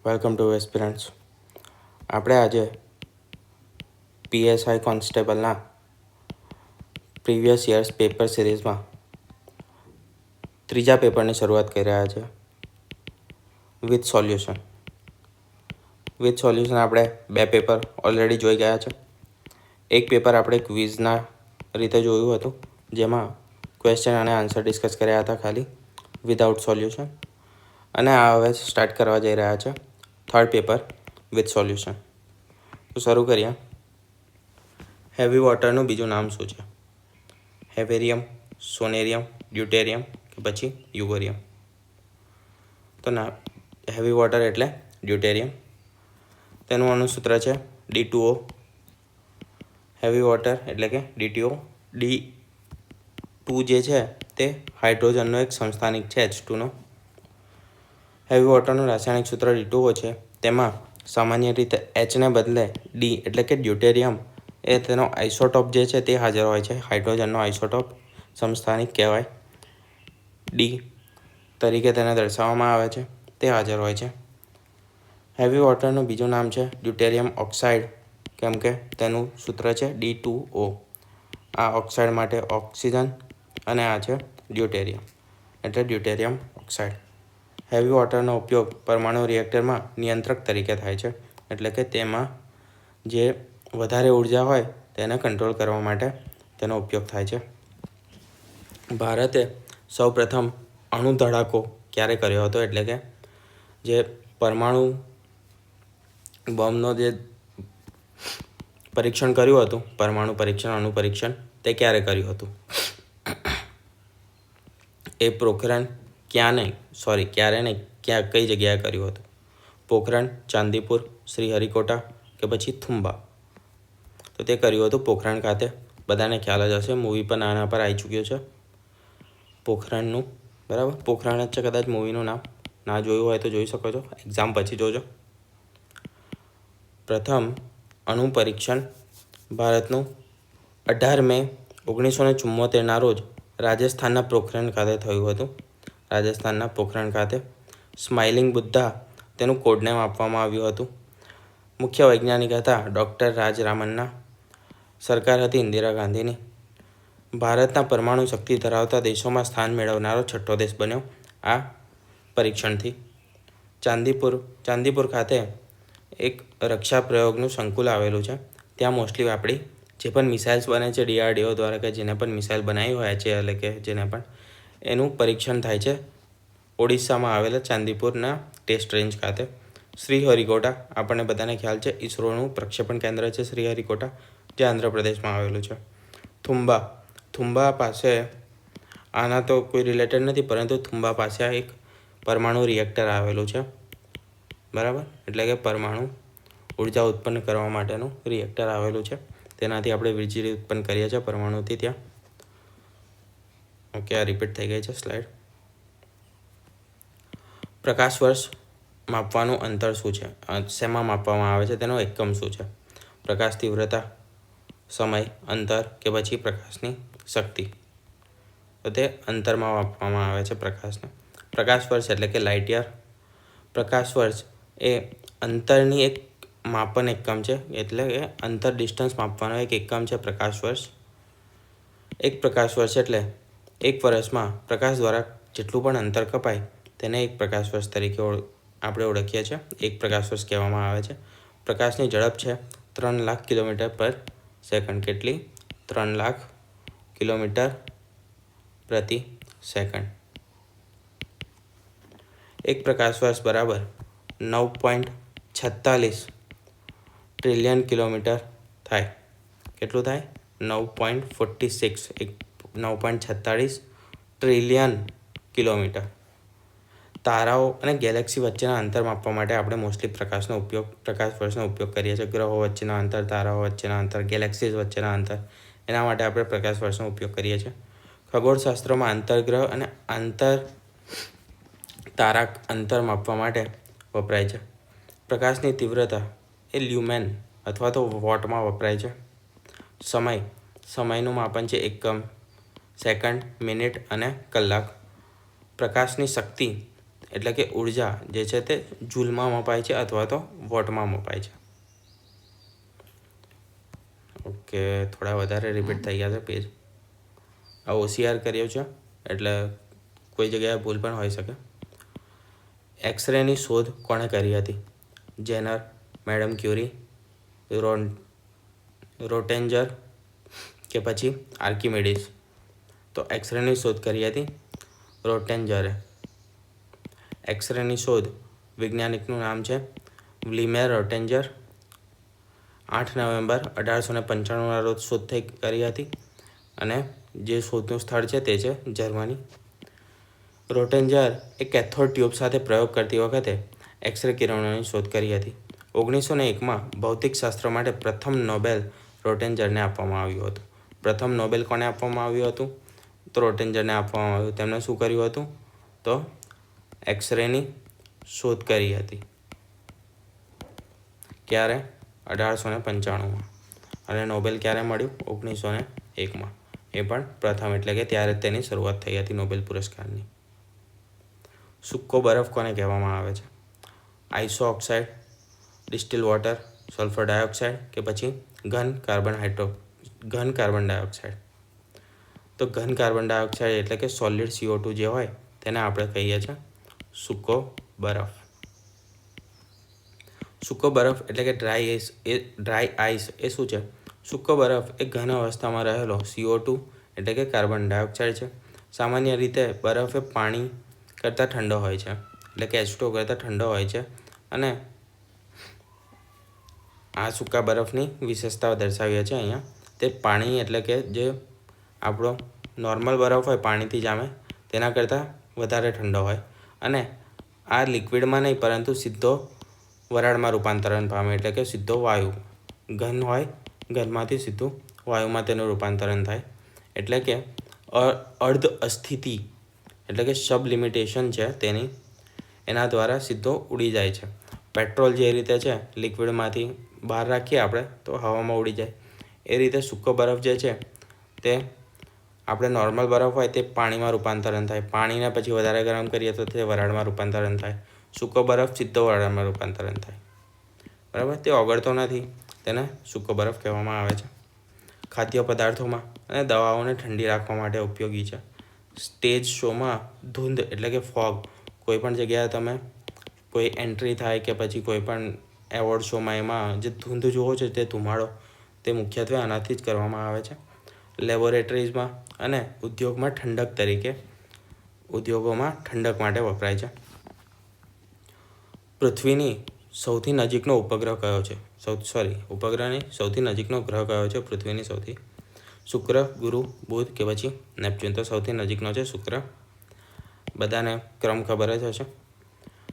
Welcome to aspirants. આપણે આજે PSI કોન્સ્ટેબલના previous years paper સિરીઝમાં ત્રીજા પેપરની શરૂઆત કરી રહ્યા છે વિથ સોલ્યુશન. આપણે બે પેપર ઓલરેડી જોઈ ગયા છે. એક પેપર આપણે ક્વિઝના રીતે જોયું હતું, જેમાં ક્વેશ્ચન અને આન્સર ડિસ્કસ કર્યા હતા ખાલી વિધાઉટ સોલ્યુશન. અને આ હવે સ્ટાર્ટ કરવા જઈ રહ્યા છે થર્ડ પેપર વિથ સોલ્યુશન. તો શરૂ કરીએ. હેવી વોટરનું બીજું નામ શું છે? હેવેરિયમ, સોનેરિયમ, ડ્યુટેરિયમ કે પછી યુગોરિયમ? તો ના, હેવી વોટર એટલે ડ્યુટેરિયમ. તેનું અણુસૂત્ર છે D2O. હેવી વોટર એટલે કે D2O. D2 જે છે તે હાઇડ્રોજનનો એક સમસ્થાનિક છે H2નો. હેવી વોટરનું રાસાયણિક સૂત્ર D2O છે. તેમાં સામાન્ય રીતે Hને બદલે D એટલે કે ડ્યુટેરિયમ એ તેનો આઇસોટોપ જે છે તે હાજર હોય છે. હાઇડ્રોજનનો આઇસોટોપ સમસ્થાનિક કહેવાય. D તરીકે તેને દર્શાવવામાં આવે છે, તે હાજર હોય છે. હેવી વોટરનું બીજું નામ છે ડ્યુટેરિયમ ઓક્સાઇડ, કેમ કે તેનું સૂત્ર છે D2O. આ ઓક્સાઇડ માટે ઓક્સિજન અને આ છે ડ્યુટેરિયમ એટલે ડ્યુટેરિયમ ઓક્સાઇડ. હેવી વોટરનો ઉપયોગ પરમાણુ રિએક્ટરમાં નિયંત્રક તરીકે થાય છે, એટલે કે તેમાં જે વધારે ઉર્જા હોય તેને કંટ્રોલ કરવા માટે તેનો ઉપયોગ થાય છે. ભારતે સૌપ્રથમ અણુ ધડાકો ક્યારે કર્યો હતો? એટલે કે જે પરમાણુ બોમ્બનો જે પરીક્ષણ કર્યું હતું, પરમાણુ પરીક્ષણ, અણુ પરીક્ષણ, તે ક્યારે કર્યું હતું? એ પોખરણ ક્યારે નહીં, કઈ જગ્યાએ કર્યું હતું? પોખરણ, ચાંદીપુર, શ્રીહરિકોટા કે પછી થુંબા? તો તે કર્યું હતું પોખરણ ખાતે. બધાને ખ્યાલ જ હશે, મૂવી પણ આના પર આવી ચૂક્યો છે પોખરણનું. બરાબર, પોખરણ જ છે કદાચ મૂવીનું નામ. ના જોયું હોય તો જોઈ શકો છો, એક્ઝામ પછી જોજો. પ્રથમ અણુ પરીક્ષણ ભારતનું 18 મે 1974ના રોજ રાજસ્થાનના પોખરણ ખાતે થયું હતું. રાજસ્થાનના પોખરણ ખાતે સ્માઇલિંગ બુદ્ધા તેનું કોડનેમ આપવામાં આવ્યું હતું. મુખ્ય વૈજ્ઞાનિક હતા ડૉક્ટર રાજરામન્ના. સરકાર હતી ઇન્દિરા ગાંધીની. ભારતના પરમાણુ શક્તિ ધરાવતા દેશોમાં સ્થાન મેળવનારો છઠ્ઠો દેશ બન્યો આ પરીક્ષણથી. ચાંદીપુર ખાતે એક રક્ષા પ્રયોગનું સંકુલ આવેલું છે. ત્યાં મોસ્ટલી આપણી જે પણ મિસાઇલ્સ બને છે DRDO દ્વારા, કે જેને પણ મિસાઇલ બનાવી હોય છે, એટલે કે જેને પણ, એનું પરીક્ષણ થાય છે ઓડિશામાં આવેલા ચાંદીપુરના ટેસ્ટ રેન્જ ખાતે. શ્રીહરિકોટા આપણને બધાને ખ્યાલ છે, ઇસરોનું પ્રક્ષેપણ કેન્દ્ર છે શ્રીહરિકોટા, જે આંધ્રપ્રદેશમાં આવેલું છે. થુંબા પાસે, આના તો કોઈ રિલેટેડ નથી, પરંતુ થુંબા પાસે એક પરમાણુ રિએક્ટર આવેલું છે. બરાબર, એટલે કે પરમાણુ ઉર્જા ઉત્પન્ન કરવા માટેનું રિએક્ટર આવેલું છે. તેનાથી આપણે વીજળી ઉત્પન્ન કરીએ છીએ પરમાણુથી ત્યાં. ઓકે, આ રિપીટ થઈ ગઈ છે સ્લાઇડ. પ્રકાશ વર્ષ માપવાનું અંતર શું છે? શેમાં માપવામાં આવે છે? તેનો એકમ શું છે? પ્રકાશ તીવ્રતા, સમય, અંતર કે પછી પ્રકાશની શક્તિ? તો તે અંતરમાં માપવામાં આવે છે પ્રકાશને. પ્રકાશ વર્ષ એટલે કે લાઇટ યર. પ્રકાશ વર્ષ એ અંતરની એક માપન એકમ છે, એટલે કે અંતર ડિસ્ટન્સ માપવાનો એક એકમ છે પ્રકાશ વર્ષ. એક પ્રકાશ વર્ષ એટલે એક વર્ષમાં પ્રકાશ દ્વારા જેટલું પણ અંતર કપાય તેને એક પ્રકાશ વર્ષ તરીકે આપણે ઓળખીએ છીએ. એક પ્રકાશ વર્ષ કહેવામાં આવે છે. પ્રકાશની ઝડપ છે 3 લાખ કિલોમીટર પર સેકન્ડ. કેટલી? 3 લાખ કિલોમીટર પ્રતિ સેકન્ડ. એક પ્રકાશ વર્ષ બરાબર 9.46 ટ્રિલિયન કિલોમીટર થાય. કેટલું થાય? 9.46 ટ્રિલિયન કિલોમીટર. તારાઓ અને ગેલેક્સી વચ્ચેના અંતર માપવા માટે આપણે મોસ્ટલી પ્રકાશ વર્ષનો ઉપયોગ કરીએ છીએ. ગ્રહો વચ્ચેના અંતર, તારાઓ વચ્ચેના અંતર, ગેલેક્સીઝ વચ્ચેના અંતર, એના માટે આપણે પ્રકાશ વર્ષનો ઉપયોગ કરીએ છીએ. ખગોળશાસ્ત્રમાં આંતરગ્રહ અને આંતર તારા અંતર માપવા માટે વપરાય છે. પ્રકાશની તીવ્રતા એ લ્યુમેન અથવા તો વોટમાં વપરાય છે. સમયનું માપન છે એકમ, સેકન્ડ, મિનિટ અને કલાક. પ્રકાશની શક્તિ એટલે કે ઉર્જા જે છે તે જૂલમાં મપાય છે અથવા તો વોટમાં મપાય છે. ઓકે, થોડા વધારે રિપીટ થઈ ગયા છે પેજ. આ OCR કર્યો છે એટલે કોઈ જગ્યાએ ભૂલ પણ હોઈ શકે. એક્સરેની શોધ કોણે કરી હતી? જેનર, મેડમ ક્યુરી, રોટેન્જર કે પછી આર્કિમેડિસ? તો એક્સરેની શોધ કરી હતી રોટેન્જરે. એક્સરેની શોધ વૈજ્ઞાનિકનું નામ છે વ્લાદિમીર રોટેન્જર. 8 નવેમ્બર 1895 રોજ શોધ કરી હતી અને જે શોધનું સ્થળ છે તે છે જર્મની. રોટેન્જર એ કેથોડ ટ્યુબ સાથે પ્રયોગ કરતી વખતે એક્સરે કિરણોની શોધ કરી હતી. 1901માં ભૌતિકશાસ્ત્ર માટે પ્રથમ નોબેલ રોટેન્જરને આપવામાં આવ્યું હતું. પ્રથમ નોબેલ કોને આપવામાં આવ્યું હતું? તો રોટેન્જરને આપવામાં આવ્યું. તેમણે શું કર્યું હતું? તો એક્સરેની શોધ કરી હતી. ક્યારે? 1895માં. અને નોબેલ ક્યારે મળ્યું? 1901માં. એ પણ પ્રથમ, એટલે કે ત્યારે તેની શરૂઆત થઈ હતી નોબેલ પુરસ્કારની. સૂકો બરફ કોને કહેવામાં આવે છે? Iso oxide, distil water, sulphur dioxide કે પછી ઘન કાર્બન ડાયોક્સાઇડ? તો ઘન કાર્બન ડાયોક્સાઇડ એટલે કે સોલિડ CO2 જે હોય તેને આપણે કહીએ છીએ સૂકો બરફ. સૂકો બરફ એટલે કે ડ્રાય આઈસ એ શું છે? સૂકો બરફ એ ઘન અવસ્થામાં રહેલો CO2 એટલે કે કાર્બન ડાયોક્સાઇડ છે. સામાન્ય રીતે બરફ એ પાણી કરતાં ઠંડો હોય છે, એટલે કે H2O કરતાં ઠંડો હોય છે. અને આ સૂકા બરફની વિશેષતાઓ દર્શાવીએ છીએ અહીંયા. તે પાણી એટલે કે જે આપણો નોર્મલ બરફ હોય પાણીથી જામે તેના કરતાં વધારે ઠંડો હોય. અને આ લિક્વિડમાં નહીં પરંતુ સીધો વરાળમાં રૂપાંતરણ પામે, એટલે કે સીધો વાયુ. ઘન હોય, ઘનમાંથી સીધું વાયુમાં તેનું રૂપાંતરણ થાય. એટલે કે અર્ધ અસ્થિતિ એટલે કે સબલિમિટેશન છે તેની, એના દ્વારા સીધો ઉડી જાય છે. પેટ્રોલ જે રીતે છે લિક્વિડમાંથી બહાર રાખીએ આપણે તો હવામાં ઉડી જાય, એ રીતે સૂકો બરફ જે છે તે આપણે નોર્મલ બરફ હોય તે પાણીમાં રૂપાંતરણ થાય. પાણીને પછી વધારે ગરમ કરીએ તો તે વરાળમાં રૂપાંતરણ થાય. સૂકો બરફ સીધો વરાળમાં રૂપાંતરણ થાય. બરાબર? તે ઓગળતો નથી, તેને સૂકો બરફ કહેવામાં આવે છે. ખાદ્ય પદાર્થોમાં અને દવાઓને ઠંડી રાખવા માટે ઉપયોગી છે. સ્ટેજ શોમાં ધૂંધ એટલે કે ફોગ, કોઈ પણ જગ્યાએ તમે કોઈ એન્ટ્રી થાય કે પછી કોઈ પણ એવોર્ડ શોમાં એમાં જે ધૂંધ જુઓ છો તે ધુમાડો, તે મુખ્યત્વે આનાથી જ કરવામાં આવે છે. લેબોરેટરીઝમાં અને ઉદ્યોગોમાં ઠંડક માટે વપરાય છે. પૃથ્વીની સૌથી નજીકનો ઉપગ્રહ કયો છે? સૌથી નજીકનો ગ્રહ કયો છે પૃથ્વીની સૌથી? શુક્ર, ગુરુ, બુધ કે પછી નેપચ્યુન? તો સૌથી નજીકનો છે શુક્ર. બધાને ક્રમ ખબર જ હશે.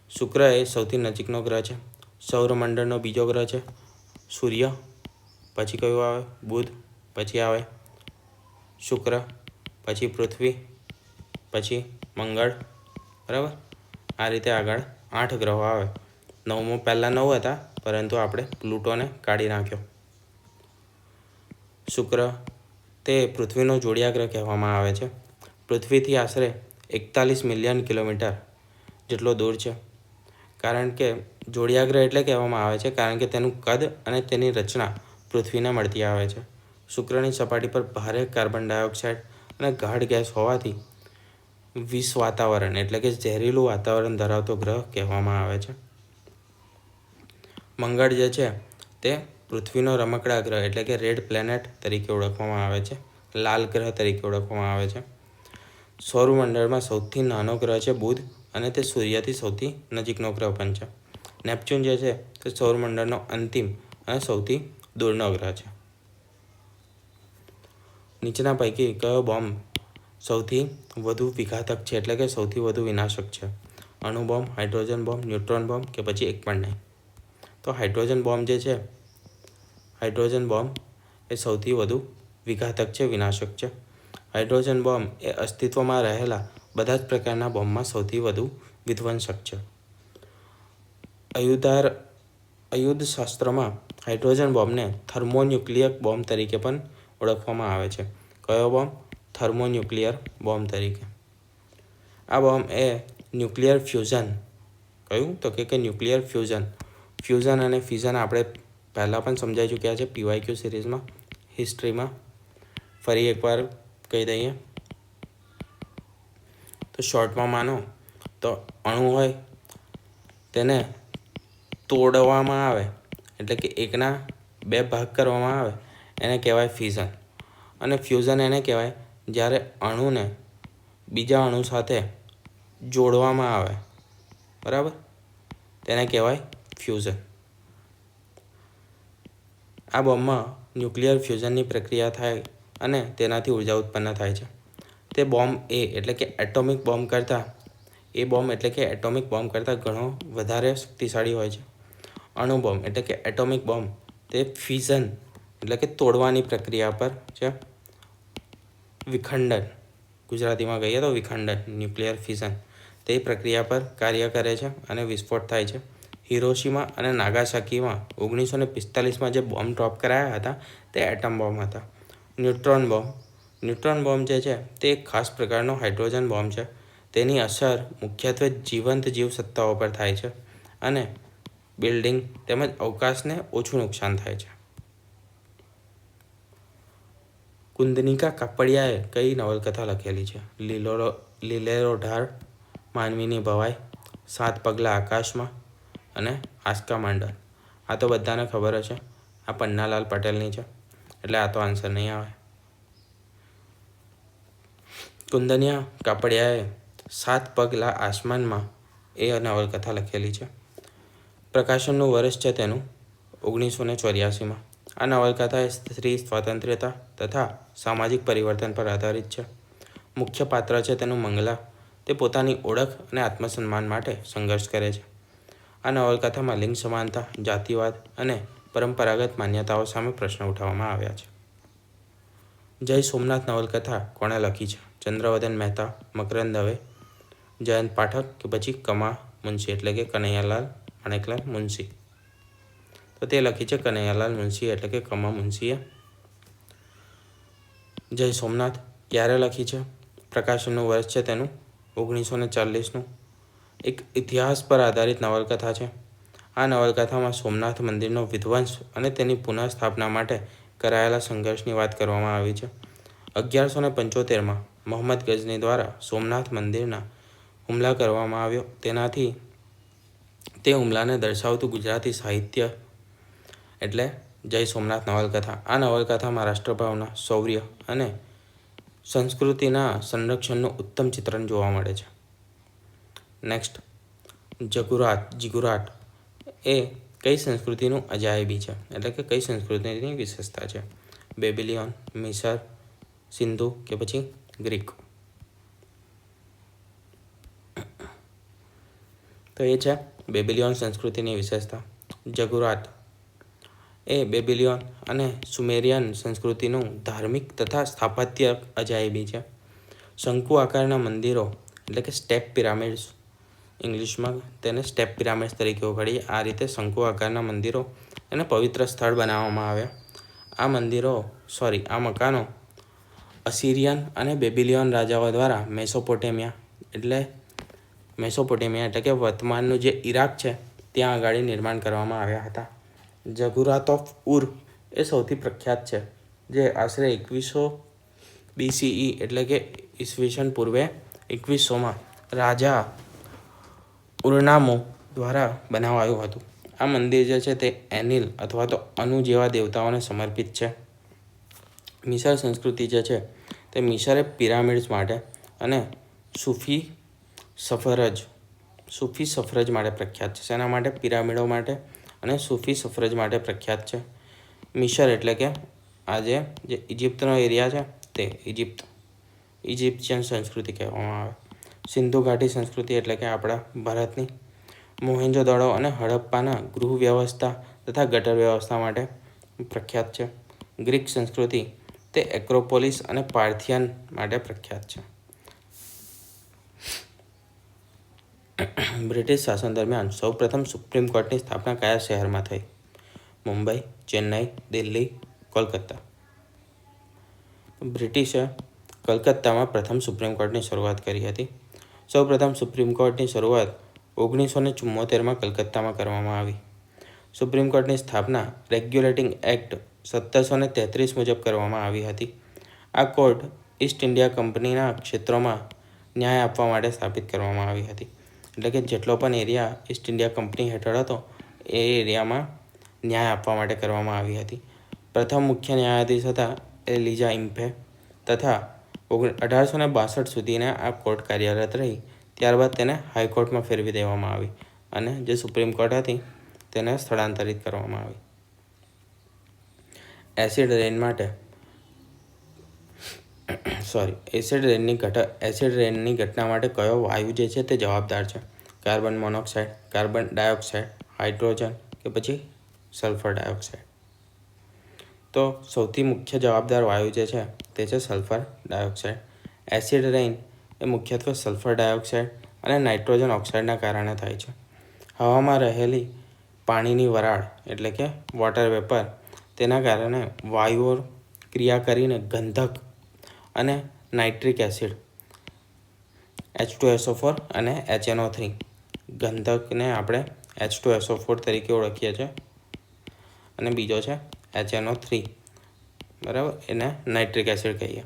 શુક્ર એ સૌથી નજીકનો ગ્રહ છે. સૌરમંડળનો બીજો ગ્રહ છે સૂર્ય, પછી કયું આવે? બુધ, પછી આવે શુક્ર, પછી પૃથ્વી, પછી મંગળ. બરાબર? આ રીતે આગળ 8 ગ્રહો આવે. પહેલાં 9 હતા પરંતુ આપણે પ્લુટોને કાઢી નાખ્યો. શુક્ર તે પૃથ્વીનો જોડિયા ગ્રહ કહેવામાં આવે છે. પૃથ્વીથી આશરે 41 મિલિયન કિલોમીટર જેટલો દૂર છે. કારણ કે જોડિયા ગ્રહ એટલે કહેવામાં આવે છે કારણ કે તેનું કદ અને તેની રચના પૃથ્વીને મળતી આવે છે. શુક્રની સપાટી પર ભારે કાર્બન ડાયોક્સાઇડ અને ગાઢ ગેસ હોવાથી વિષ વાતાવરણ એટલે કે ઝેરીલું વાતાવરણ ધરાવતો ગ્રહ કહેવામાં આવે છે. મંગળ જે છે તે પૃથ્વીનો રમકડા ગ્રહ એટલે કે રેડ પ્લેનેટ તરીકે ઓળખવામાં આવે છે, લાલ ગ્રહ તરીકે ઓળખવામાં આવે છે. સૌરમંડળમાં સૌથી નાનો ગ્રહ છે બુધ, અને તે સૂર્યથી સૌથી નજીકનો ગ્રહ પણ છે. નેપચ્યુન જે છે તે સૌરમંડળનો અંતિમ અને સૌથી દૂરનો ગ્રહ છે. નીચેના પૈકી કયો બોમ્બ સૌથી વધુ વિઘાતક છે એટલે કે સૌથી વધુ વિનાશક છે? અણુ bomb, hydrogen bomb, neutron bomb કે પછી એક પણ નહીં? તો હાઇડ્રોજન બોમ્બ એ સૌથી વધુ વિઘાતક છે, વિનાશક છે. હાઇડ્રોજન બોમ્બ એ અસ્તિત્વમાં રહેલા બધા જ પ્રકારના બોમ્બમાં સૌથી વધુ વિધ્વંસક છે. આયુધશાસ્ત્રમાં હાઇડ્રોજન બોમ્બને થર્મોન્યુક્લિયર બોમ્બ તરીકે પણ ઓળખવામાં આવે છે. કયો બોમ્બ? થર્મોન્યુક્લિયર બોમ્બ તરીકે. આ બોમ્બ એ ન્યુક્લિયર ફ્યુઝન. કયું? તો કે ન્યુક્લિયર ફ્યુઝન. ફ્યુઝન અને ફિઝન આપણે પહેલાં પણ સમજાઈ ચૂક્યા છે PYQ સિરીઝમાં, હિસ્ટ્રીમાં. ફરી એકવાર કહી દઈએ તો શોર્ટમાં માનો તો અણુ હોય તેને તોડવામાં આવે, એટલે કે એકના 2 ભાગ કરવામાં આવે, એને કહેવાય ફિઝન. અને ફ્યુઝન એને કહેવાય જ્યારે અણુને બીજા અણુ સાથે જોડવામાં આવે, બરાબર, તેને કહેવાય ફ્યુઝન. આ બોમ્બમાં ન્યુક્લિયર ફ્યુઝનની પ્રક્રિયા થાય અને તેનાથી ઉર્જા ઉત્પન્ન થાય છે. તે બોમ્બ એટલે કે એટોમિક બોમ્બ કરતાં ઘણો વધારે શક્તિશાળી હોય છે. અણુ બોમ્બ એટલે કે એટોમિક બોમ્બ તે ફિઝન એટલે કે તોડવાની પ્રક્રિયા પર છે. વિખંડન, ગુજરાતીમાં કહીએ તો વિખંડન, ન્યુક્લિયર ફિઝન, તે પ્રક્રિયા પર કાર્ય કરે છે અને વિસ્ફોટ થાય છે. હિરોશિમા અને નાગાસાકીમાં 1945માં જે બોમ્બ ડ્રોપ કરાયા હતા તે એટમ બોમ્બ હતા. ન્યુટ્રોન બોમ્બ જે છે તે એક ખાસ પ્રકારનો હાઇડ્રોજન બોમ્બ છે. તેની અસર મુખ્યત્વે જીવંત જીવસત્તાઓ પર થાય છે અને બિલ્ડિંગ તેમજ અવકાશને ઓછું નુકસાન થાય છે. કુંદનિકા કાપડિયાએ કઈ નવલકથા લખેલી છે? લીલેરો ઢાળ, માનવીની ભવાઈ, 7 પગલાં આકાશમાં અને આસ્કા માંડર. આ તો બધાને ખબર હશે, આ પન્નાલાલ પટેલની છે, એટલે આ તો આન્સર નહીં આવે. કુંદનિયા કાપડિયાએ 7 પગલાં આસમાનમાં એ નવલકથા લખેલી છે. પ્રકાશનનું વર્ષ છે તેનું 1984માં. આ નવલકથા એ સ્ત્રી સ્વાતંત્ર્યતા તથા સામાજિક પરિવર્તન પર આધારિત છે. મુખ્ય પાત્ર છે તેનું મંગલા. તે પોતાની ઓળખ અને આત્મસન્માન માટે સંઘર્ષ કરે છે. આ નવલકથામાં લિંગ સમાનતા, જાતિવાદ અને પરંપરાગત માન્યતાઓ સામે પ્રશ્ન ઉઠાવવામાં આવ્યા છે. જય સોમનાથ નવલકથા કોણે લખી છે? ચંદ્રવદન મહેતા, મકરંદ દવે, જયંત પાઠક કે પછી કમા મુનશી એટલે કે કનૈયાલાલ માણેકલાલ મુનશી. તો તે લખી છે કનૈયાલાલ મુનશી એટલે કે કમા મુનશીએ. જય સોમનાથ ક્યારે લખી છે? પ્રકાશનનું વર્ષ છે તેનું 1940નું. એક ઇતિહાસ પર આધારિત નવલકથા છે. આ નવલકથામાં સોમનાથ મંદિરનો વિધ્વંસ અને તેની પુનઃસ્થાપના માટે કરાયેલા સંઘર્ષની વાત કરવામાં આવી છે. 1175માં મોહમ્મદ ગઝની દ્વારા સોમનાથ મંદિરના હુમલા કરવામાં આવ્યો. તે હુમલાને દર્શાવતું ગુજરાતી સાહિત્ય એટલે જય સોમનાથ નવલકથા. આ નવલકથામાં રાષ્ટ્રભાવના, શૌર્ય અને સંસ્કૃતિના સંરક્ષણનું ઉત્તમ ચિત્રણ જોવા મળે છે. નેક્સ્ટ, જીગુરાટ એ કઈ સંસ્કૃતિનું અજાયબી છે, એટલે કે કઈ સંસ્કૃતિની વિશેષતા છે? બેબિલિયન, મિસર, સિંધુ કે પછી ગ્રીક? તો એ છે બેબિલિયન સંસ્કૃતિની વિશેષતા. જગુરાટ એ બેબિલિયન અને સુમેરિયન સંસ્કૃતિનું ધાર્મિક તથા સ્થાપત્ય અજાયબી છે. શંકુ આકારના મંદિરો એટલે કે સ્ટેપ પિરામિડ્સ, ઇંગ્લિશમાં તેને સ્ટેપ પિરામિડ્સ તરીકે ઓળખીએ. આ રીતે શંકુ આકારના મંદિરો એને પવિત્ર સ્થળ બનાવવામાં આવ્યા. આ મકાનો અસીરિયન અને બેબિલિયન રાજાઓ દ્વારા મેસોપોટેમિયા એટલે કે વર્તમાનનું જે ઈરાક છે ત્યાં આગળ નિર્માણ કરવામાં આવ્યા હતા. જગુરાત ઓફ ઉર એ સૌથી પ્રખ્યાત છે, જે આશરે 2100 BCE એટલે કે ઈસવીસન પૂર્વે 2100માં રાજા ઉરનામો દ્વારા બનાવાયું હતું. આ મંદિર જે છે તે એનિલ અથવા તો અનુ જેવા દેવતાઓને સમર્પિત છે. મિસર સંસ્કૃતિ જે છે તે મિસરે પિરામિડ્સ માટે અને સૂફી સફરજ માટે પ્રખ્યાત છે. શેના માટે? પિરામિડો માટે અને સૂફી સફરજ માટે પ્રખ્યાત છે. મિસર એટલે કે આજે જે ઇજિપ્તનો એરિયા છે તે ઇજિપ્શિયન સંસ્કૃતિ કહેવામાં આવે. સિંધુ ઘાટી સંસ્કૃતિ એટલે કે આપણા ભારતની. મોહેંજો-દડો અને હડપ્પાના ગૃહ વ્યવસ્થા તથા ગટર વ્યવસ્થા માટે પ્રખ્યાત છે. ગ્રીક સંસ્કૃતિ તે એક્રોપોલિસ અને પાર્થિયન માટે પ્રખ્યાત છે. બ્રિટિશ શાસન દરમિયાન સૌપ્રથમ સુપ્રીમ કોર્ટની સ્થાપના કયા શહેરમાં થઈ? મુંબઈ, ચેન્નઈ, દિલ્હી, કોલકાતા? બ્રિટિશે કલકત્તામાં પ્રથમ સુપ્રીમ કોર્ટની શરૂઆત કરી હતી. સૌપ્રથમ સુપ્રીમ કોર્ટની શરૂઆત 1974માં કલકત્તામાં કરવામાં આવી. સુપ્રીમ કોર્ટની સ્થાપના રેગ્યુલેટિંગ એક્ટ 1733 મુજબ કરવામાં આવી હતી. આ કોર્ટ ઈસ્ટ ઇન્ડિયા કંપનીના ક્ષેત્રોમાં ન્યાય આપવા માટે સ્થાપિત કરવામાં આવી હતી. એટલે કે જેટલો પણ એરિયા ઈસ્ટ ઇન્ડિયા કંપની હેઠળ હતો એ એરિયામાં ન્યાય આપવા માટે કરવામાં આવી હતી. પ્રથમ મુખ્ય ન્યાયાધીશ હતા એલિજા ઇમ્પે તથા 1862 સુધીને આ કોર્ટ કાર્યરત રહી. ત્યારબાદ તેને હાઈકોર્ટમાં ફેરવી દેવામાં આવી અને જે સુપ્રીમ કોર્ટ હતી તેને સ્થળાંતરિત કરવામાં આવી. એસિડ રેનની ઘટના માટે કયો વાયુ જે છે તે જવાબદાર છે? Carbon monoxide, carbon dioxide, hydrogen કે પછી સલ્ફર ડાયોક્સાઇડ? તો સૌથી મુખ્ય જવાબદાર વાયુ જે છે તે છે સલ્ફર ડાયોક્સાઇડ. એસિડ રેઇન એ મુખ્યત્વે સલ્ફર ડાયોક્સાઇડ અને નાઇટ્રોજન ઓક્સાઇડના કારણે થાય છે. હવામાં રહેલી પાણીની વરાળ એટલે કે વોટર વેપર તેના કારણે વાયુઓ ક્રિયા કરીને ગંધક અને નાઇટ્રિક એસિડ H2SO4 અને HNO3 ગંધકને આપણે H2SO4 તરીકે ઓળખીએ છીએ અને બીજો છે HNO3 બરાબર, એને નાઇટ્રિક એસિડ કહીએ.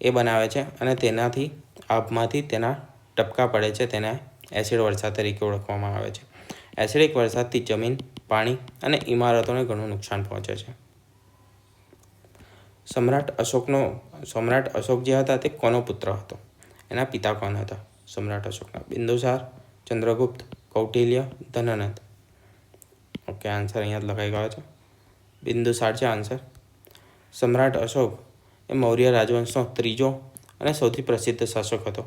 એ બનાવે છે અને તેનાથી આભમાંથી તેના ટપકા પડે છે, તેને એસિડ વરસાદ તરીકે ઓળખવામાં આવે છે. એસિડિક વરસાદથી જમીન, પાણી અને ઇમારતોને ઘણું નુકસાન પહોંચે છે. સમ્રાટ અશોક જે હતા તે કોનો પુત્ર હતો? એના પિતા કોણ હતા સમ્રાટ અશોકના? બિંદુસાર, ચંદ્રગુપ્ત, કૌટિલ્ય, ધનનંદ. ઓકે, આન્સર અહીંયા જ લખાઈ ગયો છે. બિંદુસાર છે આન્સર. સમ્રાટ અશોક એ મૌર્ય રાજવંશનો ત્રીજો અને સૌથી પ્રસિદ્ધ શાસક હતો.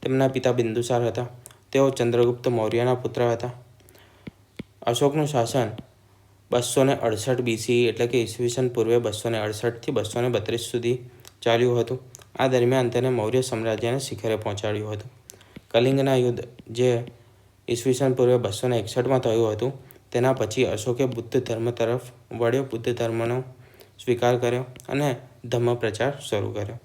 તેમના પિતા બિંદુસાર હતા. તેઓ ચંદ્રગુપ્ત મૌર્યના પુત્ર હતા. અશોકનું શાસન 268 BCE એટલે કે ઈસવીસન પૂર્વે 268થી 232 સુધી ચાલ્યું હતું. આ દરમિયાન તેને મૌર્ય સામ્રાજ્યને શિખરે પહોંચાડ્યું હતું. કલિંગના યુદ્ધ જે ઈસવીસન પૂર્વે 261માં થયું હતું તેના પછી અશોકે બુદ્ધ ધર્મ તરફ વળ્યો, બુદ્ધ ધર્મનો સ્વીકાર કર્યો અને ધમ્મ પ્રચાર શરૂ કર્યો.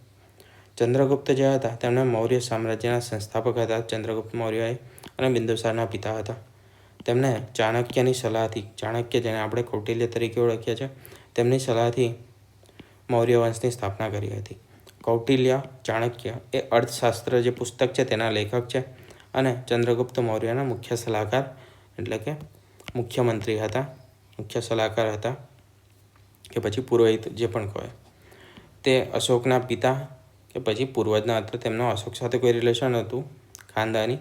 ચંદ્રગુપ્ત જે હતા તેમણે મૌર્ય સામ્રાજ્યના સંસ્થાપક હતા. ચંદ્રગુપ્ત મૌર્ય અને બિંદુસારના પિતા હતા. તેમણે ચાણક્યની સલાહથી, ચાણક્ય જેને આપણે કૌટિલ્ય તરીકે ઓળખીએ છીએ, તેમની સલાહથી મૌર્ય વંશની સ્થાપના કરી હતી. કૌટિલ્ય, ચાણક્ય એ અર્થશાસ્ત્ર જે પુસ્તક છે તેના લેખક છે અને ચંદ્રગુપ્ત મૌર્યના મુખ્ય સલાહકાર એટલે કે મુખ્યમંત્રી હતા, મુખ્ય સલાહકાર હતા કે પછી પુરોહિત જે પણ કહે. તે અશોકના પિતા કે પછી પૂર્વજના હતા. તેમનો અશોક સાથે કોઈ રિલેશન હતું ખાનદાની.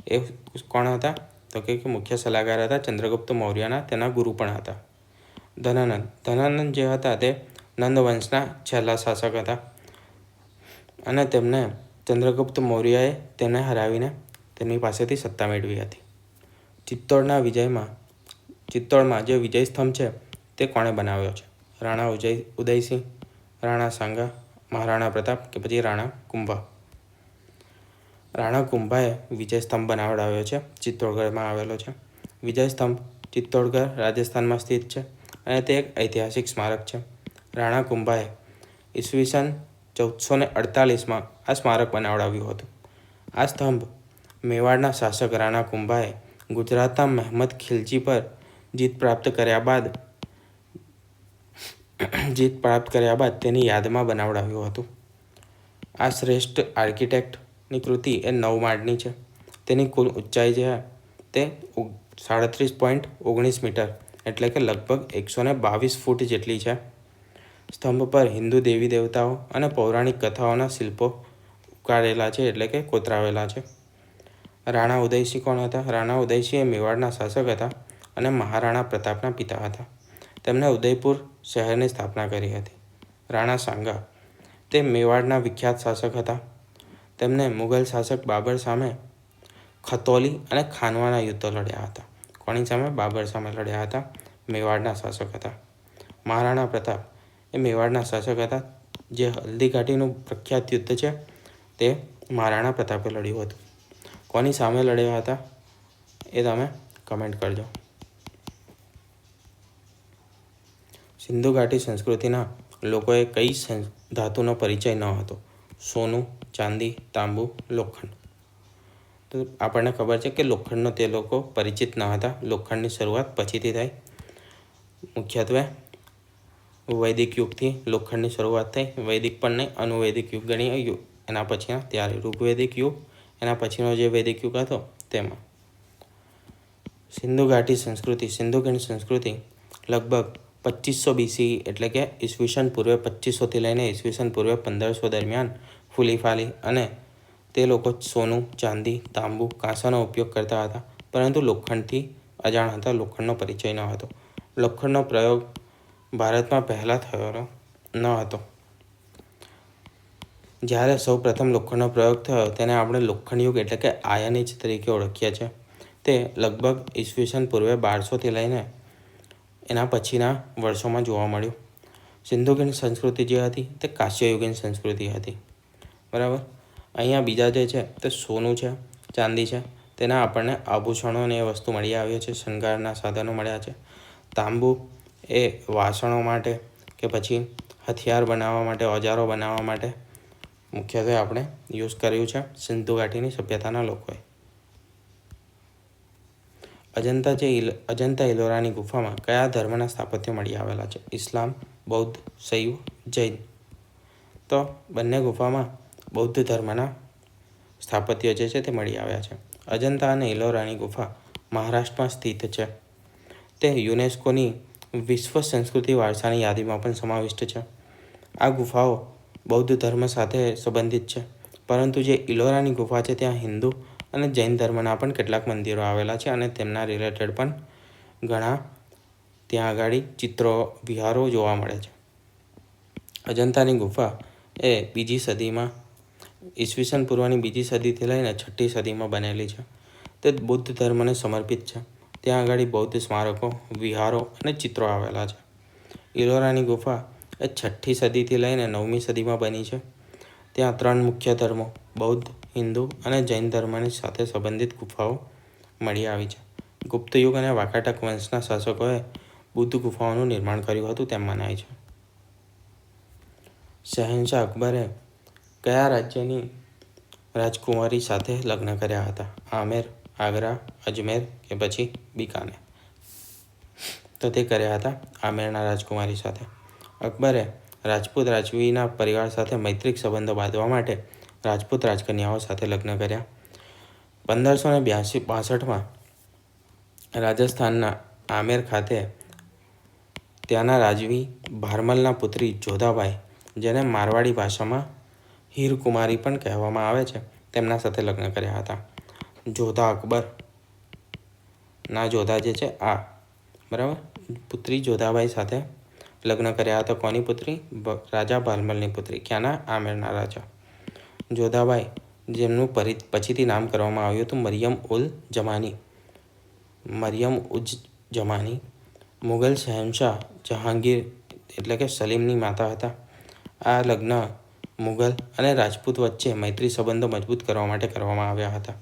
એ કોણ હતા? તો કે મુખ્ય સલાહકાર હતા ચંદ્રગુપ્ત મૌર્યના, તેના ગુરુ પણ હતા. ધનનંદ જે હતા તે નંદ વંશના છેલ્લા શાસક હતા અને તેમને ચંદ્રગુપ્ત મૌર્યએ તેમને હરાવીને તેમની પાસેથી સત્તા મેળવી હતી. ચિત્તોડમાં જે વિજય સ્તંભ છે તે કોણે બનાવ્યો છે? રાણા ઉદયસિંહ, રાણા સાંગા, મહારાણા પ્રતાપ કે પછી રાણા કુંભા? રાણા કુંભાએ વિજય સ્તંભ બનાવડાવ્યો છે, ચિત્તોડગઢમાં આવેલો છે. વિજય સ્તંભ ચિત્તોડગઢ રાજસ્થાનમાં સ્થિત છે અને તે એક ઐતિહાસિક સ્મારક છે. રાણા કુંભાએ ઈસવીસન 1448માં આ સ્મારક બનાવડાવ્યું હતું. આ સ્તંભ મેવાડના શાસક રાણા કુંભાએ ગુજરાતના મહેમદ ખિલજી પર જીત પ્રાપ્ત કર્યા બાદ તેની યાદમાં બનાવડાવ્યું હતું. આ શ્રેષ્ઠ આર્કિટેક્ટની કૃતિ એ 9 માળની છે. તેની કુલ ઊંચાઈ જે તે 37.19 મીટર એટલે કે લગભગ 122 ફૂટ જેટલી છે. સ્તંભ પર હિન્દુ દેવી દેવતાઓ અને પૌરાણિક કથાઓના શિલ્પો ઉકાળેલા છે એટલે કે કોતરાવેલા છે. રાણા ઉદયસિંહ કોણ હતા? રાણા ઉદયસિંહ એ મેવાડના શાસક હતા અને મહારાણા પ્રતાપના પિતા હતા. તેમણે ઉદયપુર શહેરની સ્થાપના કરી હતી. રાણા સાંગા તે મેવાડના વિખ્યાત શાસક હતા. તેમણે મુઘલ શાસક બાબર સામે ખતૌલી અને ખાનવાના યુદ્ધો લડ્યા હતા. કોની સામે? બાબર સામે લડ્યા હતા. મેવાડના શાસક હતા. મહારાણા પ્રતાપ એ મેવાડના શાસક હતા. જે હલ્દી ઘાટીનું પ્રખ્યાત યુદ્ધ છે તે મહારાણા પ્રતાપે લડ્યું હતું. કોની સામે લડ્યા હતા એ તમે કમેન્ટ કરજો. સિંધુ ઘાટી સંસ્કૃતિના લોકોએ કઈ ધાતુનો પરિચય ન હતો? સોનું, ચાંદી, તાંબુ, લોખંડ? તો આપણને ખબર છે કે લોખંડનો તે લોકો પરિચિત ન હતા. લોખંડની શરૂઆત પછીથી થઈ. મુખ્યત્વે વૈદિક યુગથી લોખંડની શરૂઆત થઈ. વૈદિક પણ નહીં, અનુવૈદિક યુગ ગણીએ એના પછીના, ત્યારે ઋગ્વૈદિક યુગ, એના પછીનો જે વૈદિક યુગ હતો તેમાં. સિંધુ ઘાટી સંસ્કૃતિ. સિંધુ ખીણ સંસ્કૃતિ લગભગ 2500 BCE એટલે કે ઈસવીસન પૂર્વે 2500થી લઈને ઈસવીસન પૂર્વે 1500 દરમિયાન ફૂલી ફાલી, અને તે લોકો સોનું, ચાંદી, તાંબુ, કાંસાનો ઉપયોગ કરતા હતા, પરંતુ લોખંડથી અજાણ હતા. લોખંડનો પરિચય ન હતો. લોખંડનો પ્રયોગ ભારતમાં પહેલાં થયો ન હતો. જ્યારે સૌ પ્રથમ લોખંડનો પ્રયોગ થયો તેને આપણે લોખંડ યુગ એટલે કે આયન એજ તરીકે ઓળખીએ છીએ. તે લગભગ ઈસવીસન પૂર્વે 1200થી લઈને એના પછીના વર્ષોમાં જોવા મળ્યું. સિંધુ ખીણ સંસ્કૃતિ જે હતી તે કાંસ્યયુગીન સંસ્કૃતિ હતી. બરાબર. અહીંયા બીજા જે છે તે સોનું છે, ચાંદી છે, તેના આપણને આભૂષણો અને એ વસ્તુ મળી આવ્યા છે. શણગારના સાધનો મળ્યા છે. તાંબુ એ વાસણો માટે કે પછી હથિયાર બનાવવા માટે, ઓજારો બનાવવા માટે મુખ્યત્વે આપણે યુઝ કર્યું છે સિંધુ ઘાટીની સભ્યતાના લોકોએ. અજંતા ઇલોરાની ગુફામાં કયા ધર્મના સ્થાપત્યો મળી આવેલા છે? ઇસ્લામ, બૌદ્ધ, શૈવ, જૈન. તો બંને ગુફામાં બૌદ્ધ ધર્મના સ્થાપત્યો જે છે તે મળી આવ્યા છે. અજંતા અને ઇલોરાની ગુફા મહારાષ્ટ્રમાં સ્થિત છે. તે યુનેસ્કોની વિશ્વ સંસ્કૃતિ વારસાની યાદીમાં પણ સમાવિષ્ટ છે. આ ગુફાઓ બૌદ્ધ ધર્મ સાથે સંબંધિત છે, પરંતુ જે ઇલોરાની ગુફા છે ત્યાં હિન્દુ અને જૈન ધર્મના પણ કેટલાક મંદિરો આવેલા છે, અને તેમના રિલેટેડ પણ ઘણા ત્યાં આગળ ચિત્રો, વિહારો જોવા મળે છે. અજંતાની ગુફા એ બીજી સદીમાં, ઈસવીસન પૂર્વની બીજી સદીથી લઈને 6ઠ્ઠી સદીમાં બનેલી છે. તે બૌદ્ધ ધર્મને સમર્પિત છે. ત્યાં આગળ બૌદ્ધ સ્મારકો, વિહારો અને ચિત્રો આવેલા છે. ઇલોરાની ગુફા એ 6ઠ્ઠી સદીથી લઈને 9મી સદીમાં બની છે. ત્યાં 3 મુખ્ય ધર્મો, બૌદ્ધ, હિન્દુ અને જૈન ધર્મની સાથે સંબંધિત ગુફાઓ મળી આવી છે. ગુપ્ત યુગ અને વાકાટક વંશના શાસકોએ બુદ્ધ ગુફાઓનું નિર્માણ કર્યું હતું તેમ મનાય છે. શહેનશાહ અકબરે કયા રાજ્યની રાજકુમારી સાથે લગ્ન કર્યા હતા? આમેર, આગ્રા, અજમેર કે પછી બીકાનેર? તો તે કર્યા હતા આમેરના રાજકુમારી સાથે. અકબરે રાજપૂત રાજવીના પરિવાર સાથે મૈત્રિક સંબંધો બાંધવા માટે રાજપૂત રાજકન્યાઓ સાથે લગ્ન કર્યા. 1562માં રાજસ્થાનના આમેર ખાતે ત્યાંના રાજવી ભારમલના પુત્રી જોધાબાઈ, જેને મારવાડી ભાષામાં હીરકુમારી પણ કહેવામાં આવે છે, તેમના સાથે લગ્ન કર્યા હતા. જોધા અકબરના જોધા જે છે આ, બરાબર, પુત્રી જોધાબાઈ સાથે લગ્ન કર્યા હતા. કોની પુત્રી? રાજા ભારમલની પુત્રી. ક્યાંના? આમેરના રાજા. જોધાબાઈ, જેમનું પછીથી નામ કરવામાં આવ્યું હતું મરિયમ ઉજ જમાની, મુગલ શહેનશાહ જહાંગીર એટલે કે સલીમની માતા હતા. આ લગ્ન મુગલ અને રાજપૂત વચ્ચે મૈત્રી સંબંધો મજબૂત કરવા માટે કરવામાં આવ્યા હતા.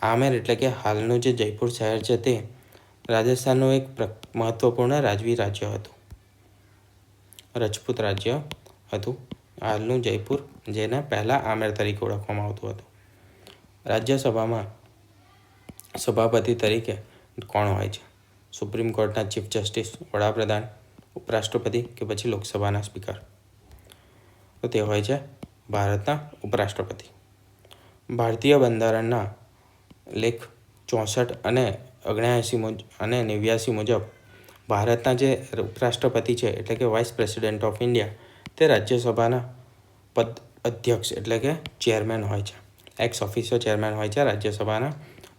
આમેર એટલે કે હાલનું જે જયપુર શહેર છે તે રાજસ્થાનનું એક મહત્વપૂર્ણ રાજવી રાજ્ય હતું, રજપૂત રાજ્ય હતું. હાલનું જયપુર, જેને પહેલાં આમેર તરીકે ઓળખવામાં આવતું હતું. રાજ્યસભામાં સભાપતિ તરીકે કોણ હોય છે? સુપ્રીમ કોર્ટના ચીફ જસ્ટિસ, વડાપ્રધાન, ઉપરાષ્ટ્રપતિ કે પછી લોકસભાના સ્પીકર? તો તે હોય છે ભારતના ઉપરાષ્ટ્રપતિ. ભારતીય બંધારણના લેખ 64 અને 79 અને 89 મુજબ ભારતના જે ઉપરાષ્ટ્રપતિ છે એટલે કે વાઇસ પ્રેસિડેન્ટ ઓફ ઇન્ડિયા, તે રાજ્યસભાના પદ અધ્યક્ષ એટલે કે ચેરમેન હોય છે. એક્સ ઓફિસિયો ચેરમેન હોય છે રાજ્યસભાના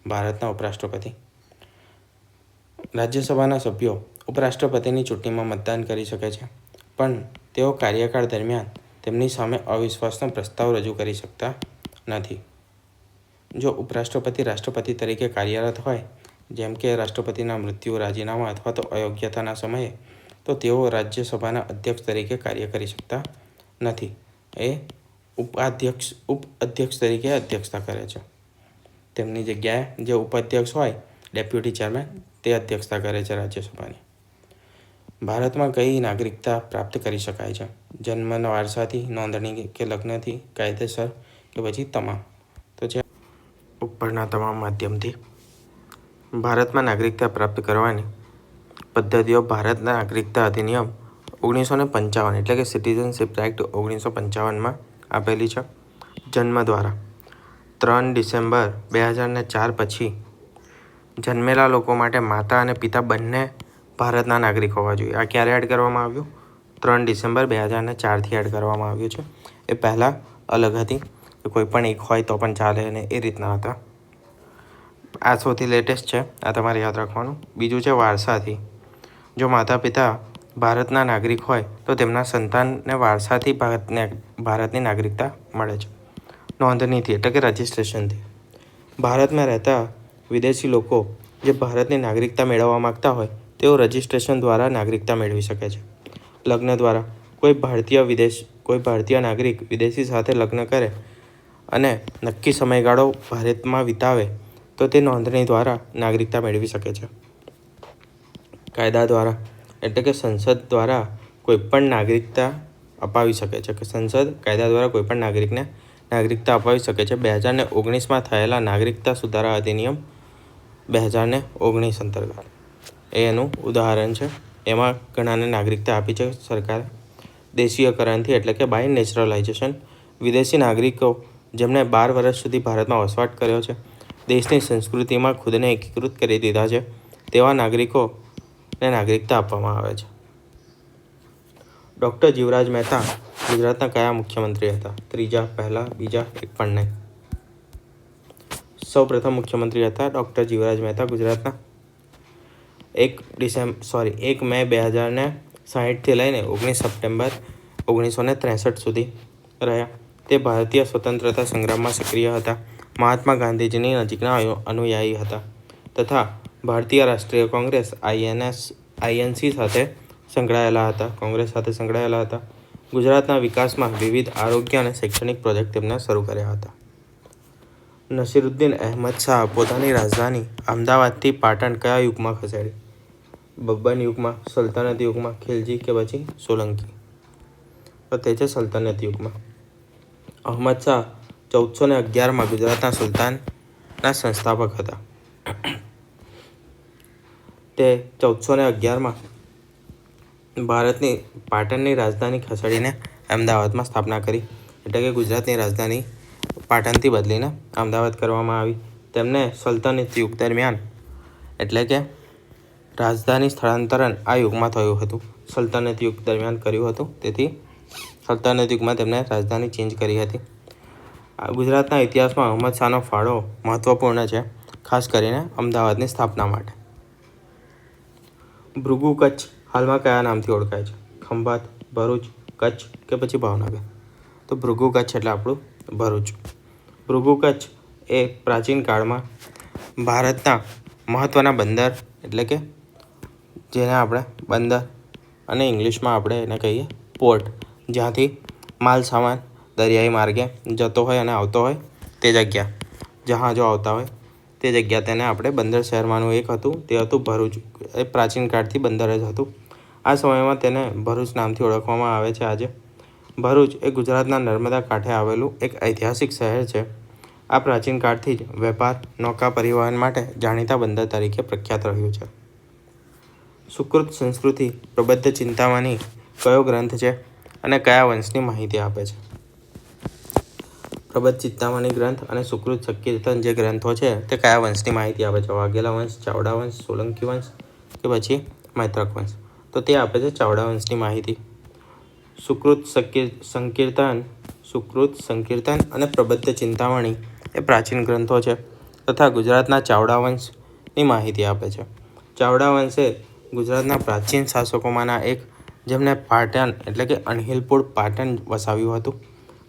ભારતના ઉપરાષ્ટ્રપતિ. રાજ્યસભાના સભ્યો ઉપરાષ્ટ્રપતિની ચૂંટણીમાં મતદાન કરી શકે છે, પણ તેઓ કાર્યકાળ દરમિયાન તેમની સામે અવિશ્વાસનો પ્રસ્તાવ રજૂ કરી શકતા નથી. જો ઉપરાષ્ટ્રપતિ રાષ્ટ્રપતિ તરીકે કાર્યરત હોય, જેમ કે રાષ્ટ્રપતિના મૃત્યુ, રાજીનામા અથવા તો અયોગ્યતાના સમયે, તો તેઓ રાજ્યસભાના અધ્યક્ષ તરીકે કાર્ય કરી શકતા નથી. એ ઉપાધ્યક્ષ તરીકે અધ્યક્ષતા કરે છે. તેમની જગ્યાએ જે ઉપાધ્યક્ષ હોય, ડેપ્યુટી ચેરમેન, તે અધ્યક્ષતા કરે છે રાજ્યસભાની. ભારતમાં કઈ નાગરિકતા પ્રાપ્ત કરી શકાય છે? જન્મના વારસાથી, નોંધણી કે લગ્નથી, કાયદેસર કે પછી તમામ? તો છે પરના તમામ માધ્યમથી ભારતમાં નાગરિકતા પ્રાપ્ત કરવાની પદ્ધતિઓ ભારતના નાગરિકતા અધિનિયમ 1955 એટલે કે સિટીઝનશીપ એક્ટ 1955માં આપેલી છે. જન્મ દ્વારા 3 ડિસેમ્બર 2004 પછી જન્મેલા લોકો માટે માતા અને પિતા બંને ભારતના નાગરિક હોવા જોઈએ. આ ક્યારે એડ કરવામાં આવ્યું? 3 ડિસેમ્બર 2004થી એડ કરવામાં આવ્યું છે. એ પહેલાં અલગ હતી, કોઈ પણ એક હોય તો પણ ચાલે અને એ રીતના હતા. આ સૌથી લેટેસ્ટ છે, આ તમારે યાદ રાખવાનું. બીજું છે વારસાથી. જો માતા પિતા ભારતના નાગરિક હોય તો તેમના સંતાનને વારસાથી ભારતની નાગરિકતા મળે છે. નોંધણીથી એટલે કે રજિસ્ટ્રેશનથી. ભારતમાં રહેતા વિદેશી લોકો જે ભારતની નાગરિકતા મેળવવા માગતા હોય તેઓ રજિસ્ટ્રેશન દ્વારા નાગરિકતા મેળવી શકે છે. લગ્ન દ્વારા કોઈ ભારતીય નાગરિક વિદેશી સાથે લગ્ન કરે અને નક્કી સમયગાળો ભારતમાં વિતાવે તો તે નોંધણી દ્વારા નાગરિકતા મેળવી શકે છે. કાયદા દ્વારા એટલે કે સંસદ દ્વારા કોઈપણ નાગરિકતા અપાવી શકે છે. સંસદ કાયદા દ્વારા કોઈપણ નાગરિકને નાગરિકતા અપાવી શકે છે. 2019માં થયેલા નાગરિકતા સુધારા અધિનિયમ 2019 અંતર્ગત એનું ઉદાહરણ છે. એમાં ઘણાને નાગરિકતા આપી છે સરકારે દેશીયકરણથી એટલે કે બાય નેચરલાઇઝેશન. વિદેશી નાગરિકો જેમણે 12 વર્ષ સુધી ભારતમાં વસવાટ કર્યો છે, દેશની સંસ્કૃતિમાં ખુદને એકીકૃત કરી દીધા છે, તેવા નાગરિકોને નાગરિકતા આપવામાં આવે છે. ડૉક્ટર જીવરાજ મહેતા ગુજરાતના કયા મુખ્યમંત્રી હતા? ત્રીજા, પહેલા, બીજા, એક પણ નહીં. સૌપ્રથમ મુખ્યમંત્રી હતા ડૉક્ટર જીવરાજ મહેતા ગુજરાતના. 1 મે 2060થી લઈને 19 સપ્ટેમ્બર 1963 સુધી રહ્યા. તે ભારતીય સ્વતંત્રતા સંગ્રામમાં સક્રિય હતા. મહાત્મા ગાંધીજીની નજીકના અનુયાયી હતા તથા ભારતીય રાષ્ટ્રીય કોંગ્રેસ INC સાથે સંકળાયેલા હતા. ગુજરાતના વિકાસમાં વિવિધ આરોગ્ય અને શૈક્ષણિક પ્રોજેક્ટ તેમણે શરૂ કર્યા હતા. નસીરુદ્દીન અહેમદ શાહ પોતાની રાજધાની અમદાવાદથી પાટણ કયા યુગમાં ખસેડી? બબ્બન યુગમાં, સલ્તનત યુગમાં, ખિલજી કે પછી સોલંકી? તો તે છે સલ્તનત યુગમાં. અહમદ શાહ 1411માં ગુજરાતના સુલતાનના સંસ્થાપક હતા. તે 1411માં ભારતની પાટણની રાજધાની ખસેડીને અમદાવાદમાં સ્થાપના કરી. એટલે કે ગુજરાતની રાજધાની પાટણથી બદલીને અમદાવાદ કરવામાં આવી. તેમને સલ્તનત યુગ દરમિયાન એટલે કે રાજધાની સ્થળાંતરણ આ યુગમાં થયું હતું. સલ્તનત યુગ દરમિયાન કર્યું હતું, તેથી સલ્તનત યુગમાં તેમણે રાજધાની ચેન્જ કરી હતી. ગુજરાતના ઇતિહાસમાં અહમદ શાહનો ફાળો મહત્વપૂર્ણ છે, ખાસ કરીને અમદાવાદની સ્થાપના માટે. ભૃગુ કચ્છ હાલમાં કયા નામથી ઓળખાય છે? ખંભાત, ભરૂચ, કચ્છ કે પછી ભાવનગર? તો ભૃગુ કચ્છ એટલે આપણું ભરૂચ. ભૃગુ કચ્છ એ પ્રાચીન કાળમાં ભારતના મહત્ત્વના બંદર એટલે કે જેને આપણે બંદર અને ઇંગ્લિશમાં આપણે એને કહીએ પોર્ટ, જ્યાંથી માલ સામાન દરિયાઈ માર્ગે જતો હોય અને આવતો હોય તે જગ્યા, જહાજો આવતા હોય તે જગ્યા, તેને આપણે બંદર શહેરમાંનું એક હતું, તે હતું ભરૂચ. એ પ્રાચીન કાળથી બંદર જ હતું. આ સમયમાં તેને ભરૂચ નામથી ઓળખવામાં આવે છે આજે. ભરૂચ એ ગુજરાતના નર્મદા કાંઠે આવેલું એક ઐતિહાસિક શહેર છે. આ પ્રાચીન કાળથી જ વેપાર, નૌકા પરિવહન માટે જાણીતા બંદર તરીકે પ્રખ્યાત રહ્યું છે. સુકૃત સંસ્કૃતિ પ્રબદ્ધ ચિંતામણી કયો ગ્રંથ છે અને કયા વંશની માહિતી આપે છે? પ્રબદ્ધ ચિંતામણી ગ્રંથ અને સુકૃત સંકીર્તન જે ગ્રંથો છે તે કયા વંશની માહિતી આપે છે? વાઘેલા વંશ, ચાવડા વંશ, સોલંકી વંશ કે પછી મૈત્રક વંશ? તો તે આપે છે ચાવડા વંશની માહિતી. સુકૃત સંકીર્તન અને પ્રબદ્ધ ચિંતામણી એ પ્રાચીન ગ્રંથો છે તથા ગુજરાતના ચાવડા વંશની માહિતી આપે છે. ચાવડા વંશે ગુજરાતના પ્રાચીન શાસકોમાંના એક, જેમણે પાટણ એટલે કે અણહિલપુર પાટણ વસાવ્યું હતું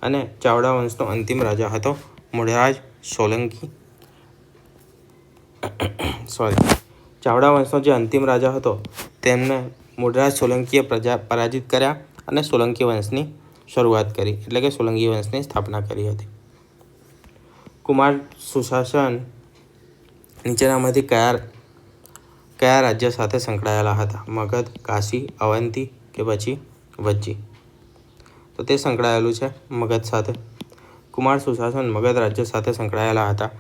અને ચાવડા વંશનો અંતિમ રાજા હતો મૂળરાજ સોલંકી. ચાવડા વંશનો જે અંતિમ રાજા હતો તેમને મૂળરાજ સોલંકીએ પરાજિત કર્યા અને સોલંકી વંશની શરૂઆત કરી એટલે કે સોલંકી વંશની સ્થાપના કરી હતી. કુમાર સુશાસન નીચેનામાંથી કયા રાજ્ય સાથે સંકળાયેલા હતા? મગધ, કાશી, અવંતી કે પછી વજ્જી? તો તે સંકળાયેલું છે મગધ સાથે. કુમાર સુશાસન મગધ રાજ્ય સાથે સંકળાયેલા હતા.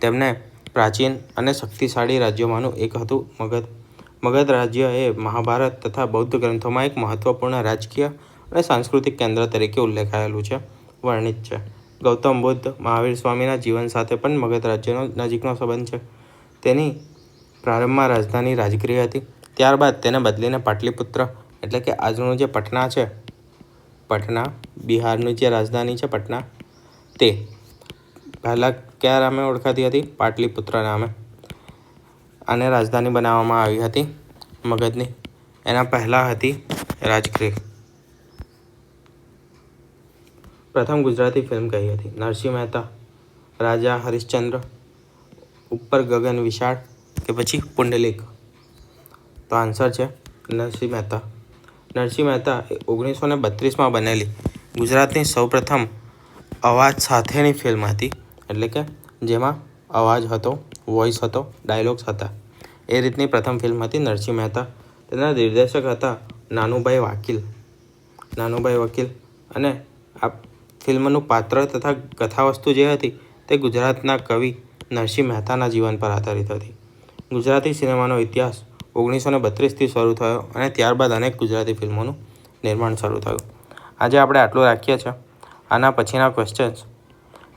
તેમને પ્રાચીન અને શક્તિશાળી રાજ્યોમાંનું એક હતું મગધ. મગધ રાજ્ય એ મહાભારત તથા બૌદ્ધ ગ્રંથોમાં એક મહત્વપૂર્ણ રાજકીય અને સાંસ્કૃતિક કેન્દ્ર તરીકે ઉલ્લેખાયેલું છે, વર્ણિત છે. ગૌતમ બુદ્ધ, મહાવીર સ્વામીના જીવન સાથે પણ મગધ રાજ્યનો નજીકનો સંબંધ છે. તેની પ્રારંભમાં રાજધાની રાજગૃહ હતી. ત્યારબાદ તેને બદલીને પાટલીપુત્ર એટલે કે આજનું જે પટના છે, પટના બિહારની જે રાજધાની છે પટના, તે પહેલાં કયા નામે ઓળખાતી હતી? પાટલીપુત્ર નામે આને રાજધાની બનાવવામાં આવી હતી મગધની. એના પહેલાં હતી રાજગૃહ. પ્રથમ ગુજરાતી ફિલ્મ કઈ હતી? નરસિંહ મહેતા, રાજા હરિશ્ચંદ્ર, ઉપર ગગન વિશાળ કે પછી પુંડલિક? તો આન્સર છે નરસિંહ મહેતા. નરસિંહ મહેતા એ 1932માં બનેલી ગુજરાતની સૌપ્રથમ અવાજ સાથેની ફિલ્મ હતી, એટલે કે જેમાં અવાજ હતો, વોઇસ હતો, ડાયલોગ્સ હતા. એ રીતની પ્રથમ ફિલ્મ હતી નરસિંહ મહેતા. તેના નિર્દેશક હતા નાનુભાઈ વકીલ. અને આ ફિલ્મનું પાત્ર તથા કથાવસ્તુ જે હતી તે ગુજરાતના કવિ નરસિંહ મહેતાના જીવન પર આધારિત હતી. ગુજરાતી સિનેમાનો ઇતિહાસ 1932થી શરૂ થયો અને ત્યારબાદ અનેક ગુજરાતી ફિલ્મોનું નિર્માણ શરૂ થયું. આજે આપણે આટલું રાખીએ છીએ. આના પછીના ક્વેશ્ચન્સ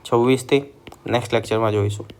26થી નેક્સ્ટ લેક્ચરમાં જોઈશું.